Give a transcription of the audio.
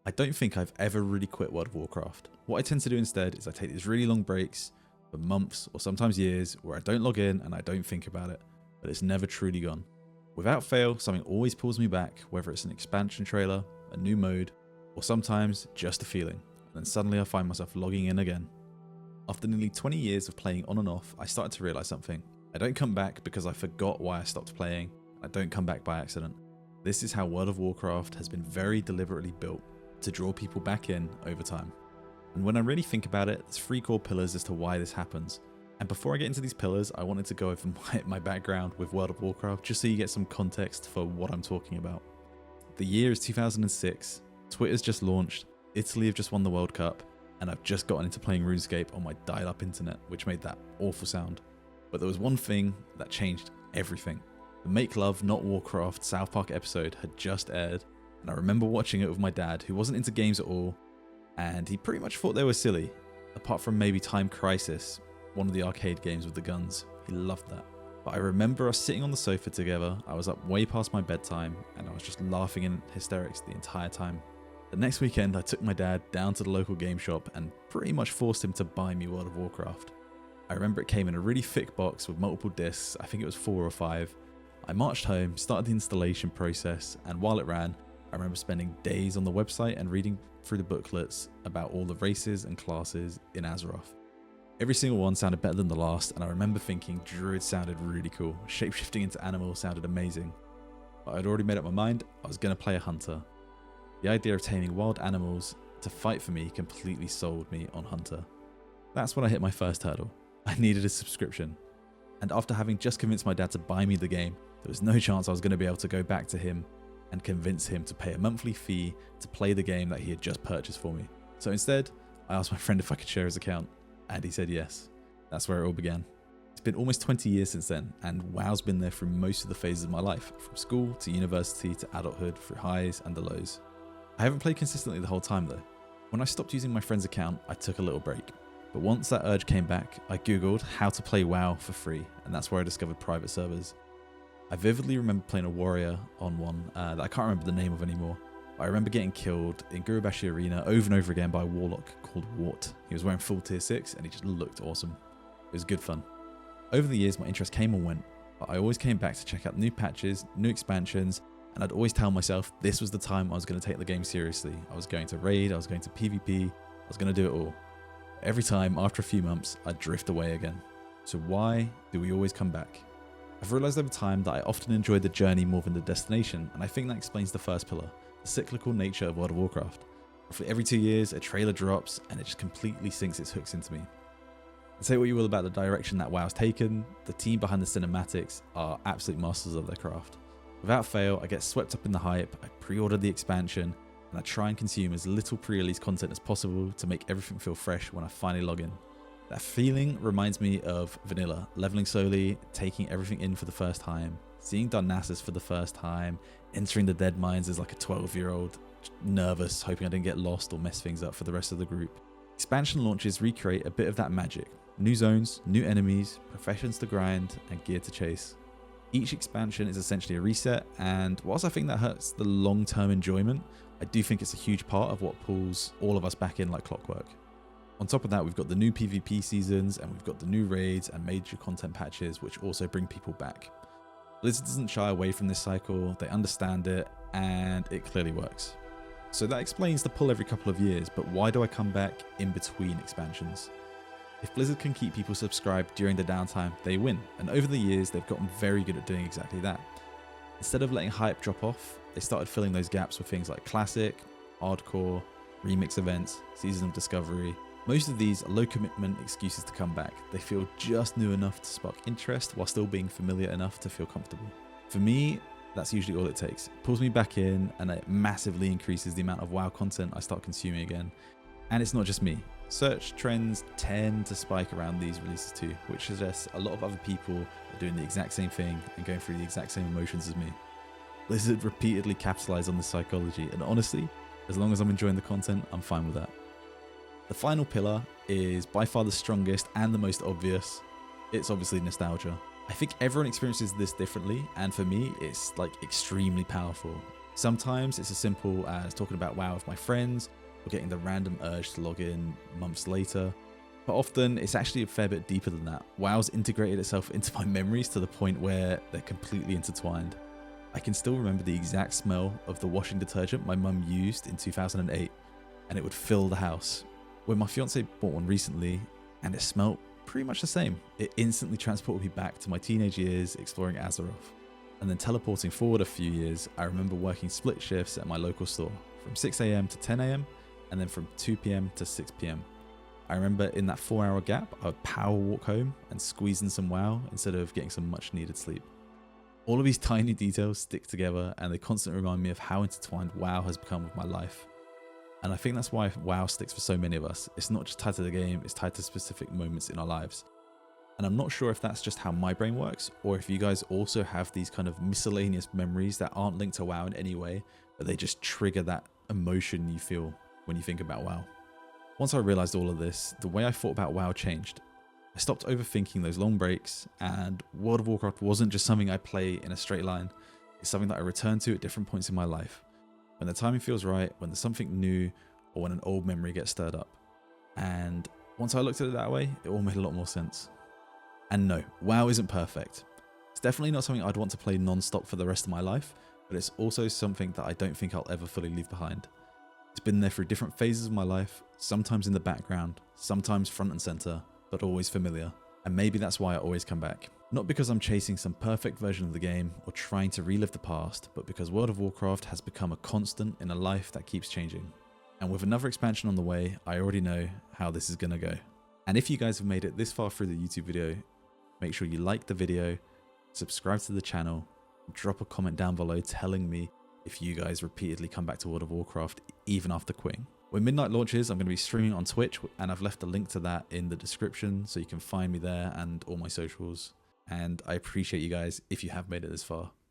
I don't think I've ever really quit World of Warcraft. What I tend to do instead is I take these really long breaks for months or sometimes years where I don't log in and I don't think about it, but it's never truly gone. Without fail, something always pulls me back, whether it's an expansion trailer, a new mode, or sometimes just a feeling, and then suddenly I find myself logging in again. After nearly 20 years of playing on and off, I started to realise something. I don't come back because I forgot why I stopped playing, and I don't come back by accident. This is how World of Warcraft has been very deliberately built to draw people back in over time. And when I really think about it, there's 3 core pillars as to why this happens. And before I get into these pillars, I wanted to go over my background with World of Warcraft, just so you get some context for what I'm talking about. The year is 2006, Twitter's just launched, Italy have just won the World Cup, and I've just gotten into playing RuneScape on my dial-up internet, which made that awful sound. But there was one thing that changed everything. The Make Love Not Warcraft South Park episode had just aired, and I remember watching it with my dad, who wasn't into games at all, and he pretty much thought they were silly, apart from maybe Time Crisis, one of the arcade games with the guns. He loved that. But I remember us sitting on the sofa together, I was up way past my bedtime, and I was just laughing in hysterics the entire time. The next weekend, I took my dad down to the local game shop and pretty much forced him to buy me World of Warcraft. I remember it came in a really thick box with multiple discs, I think it was 4 or 5. I marched home, started the installation process, and while it ran, I remember spending days on the website and reading through the booklets about all the races and classes in Azeroth. Every single one sounded better than the last, and I remember thinking Druid sounded really cool, shapeshifting into animals sounded amazing. But I'd already made up my mind, I was going to play a hunter. The idea of taming wild animals to fight for me completely sold me on hunter. That's when I hit my first hurdle. I needed a subscription. And after having just convinced my dad to buy me the game, there was no chance I was going to be able to go back to him and convince him to pay a monthly fee to play the game that he had just purchased for me. So instead, I asked my friend if I could share his account, and he said yes. That's where it all began. It's been almost 20 years since then, and WoW's been there through most of the phases of my life, from school to university to adulthood, through highs and the lows. I haven't played consistently the whole time though. When I stopped using my friend's account, I took a little break. But once that urge came back, I googled how to play WoW for free, and that's where I discovered private servers. I vividly remember playing a warrior on one that I can't remember the name of anymore. But I remember getting killed in Gurubashi Arena over and over again by a warlock called Wart. He was wearing full tier 6 and he just looked awesome. It was good fun. Over the years my interest came and went, but I always came back to check out new patches, new expansions, and I'd always tell myself this was the time I was going to take the game seriously. I was going to raid, I was going to PvP, I was going to do it all. Every time, after a few months, I'd drift away again. So why do we always come back? I've realised over time that I often enjoy the journey more than the destination, and I think that explains the first pillar, the cyclical nature of World of Warcraft. Roughly every 2 years, a trailer drops, and it just completely sinks its hooks into me. And say what you will about the direction that WoW's taken, the team behind the cinematics are absolute masters of their craft. Without fail, I get swept up in the hype, I pre-order the expansion, and I try and consume as little pre-release content as possible to make everything feel fresh when I finally log in. That feeling reminds me of vanilla, leveling slowly, taking everything in for the first time, seeing Darnassus for the first time, entering the Dead Mines as like a 12-year-old, nervous, hoping I didn't get lost or mess things up for the rest of the group. Expansion launches recreate a bit of that magic. New zones, new enemies, professions to grind, and gear to chase. Each expansion is essentially a reset, and whilst I think that hurts the long-term enjoyment, I do think it's a huge part of what pulls all of us back in like clockwork. On top of that, we've got the new PvP seasons, and we've got the new raids and major content patches, which also bring people back. Blizzard doesn't shy away from this cycle, they understand it, and it clearly works. So that explains the pull every couple of years, but why do I come back in between expansions? If Blizzard can keep people subscribed during the downtime, they win, and over the years they've gotten very good at doing exactly that. Instead of letting hype drop off, they started filling those gaps with things like Classic, Hardcore, Remix events, Season of Discovery. Most of these are low commitment excuses to come back. They feel just new enough to spark interest while still being familiar enough to feel comfortable. For me, that's usually all it takes. It pulls me back in and it massively increases the amount of WoW content I start consuming again. And it's not just me. Search trends tend to spike around these releases too, which suggests a lot of other people are doing the exact same thing and going through the exact same emotions as me. Blizzard repeatedly capitalized on this psychology, and honestly, as long as I'm enjoying the content, I'm fine with that. The final pillar is by far the strongest and the most obvious. It's obviously nostalgia. I think everyone experiences this differently, and for me, it's like extremely powerful. Sometimes it's as simple as talking about WoW with my friends or getting the random urge to log in months later. But often it's actually a fair bit deeper than that. WoW's integrated itself into my memories to the point where they're completely intertwined. I can still remember the exact smell of the washing detergent my mum used in 2008, and it would fill the house. When my fiance bought one recently, and it smelled pretty much the same, it instantly transported me back to my teenage years exploring Azeroth. And then teleporting forward a few years, I remember working split shifts at my local store, from 6 AM to 10 AM, and then from 2 PM to 6 PM. I remember in that 4-hour gap, I would power walk home and squeeze in some WoW instead of getting some much needed sleep. All of these tiny details stick together and they constantly remind me of how intertwined WoW has become with my life. And I think that's why WoW sticks for so many of us. It's not just tied to the game, it's tied to specific moments in our lives. And I'm not sure if that's just how my brain works, or if you guys also have these kind of miscellaneous memories that aren't linked to WoW in any way, but they just trigger that emotion you feel when you think about WoW. Once I realized all of this, the way I thought about WoW changed. I stopped overthinking those long breaks, and World of Warcraft wasn't just something I play in a straight line. It's something that I return to at different points in my life. When the timing feels right, when there's something new, or when an old memory gets stirred up. And once I looked at it that way, it all made a lot more sense. And no, WoW isn't perfect. It's definitely not something I'd want to play non-stop for the rest of my life, but it's also something that I don't think I'll ever fully leave behind. It's been there through different phases of my life, sometimes in the background, sometimes front and center, but always familiar. And maybe that's why I always come back. Not because I'm chasing some perfect version of the game or trying to relive the past, but because World of Warcraft has become a constant in a life that keeps changing. And with another expansion on the way, I already know how this is gonna go. And if you guys have made it this far through the YouTube video, make sure you like the video, subscribe to the channel, drop a comment down below telling me if you guys repeatedly come back to World of Warcraft even after quitting. When midnight launches, I'm going to be streaming on Twitch, and I've left a link to that in the description so you can find me there and all my socials. And I appreciate you guys if you have made it this far.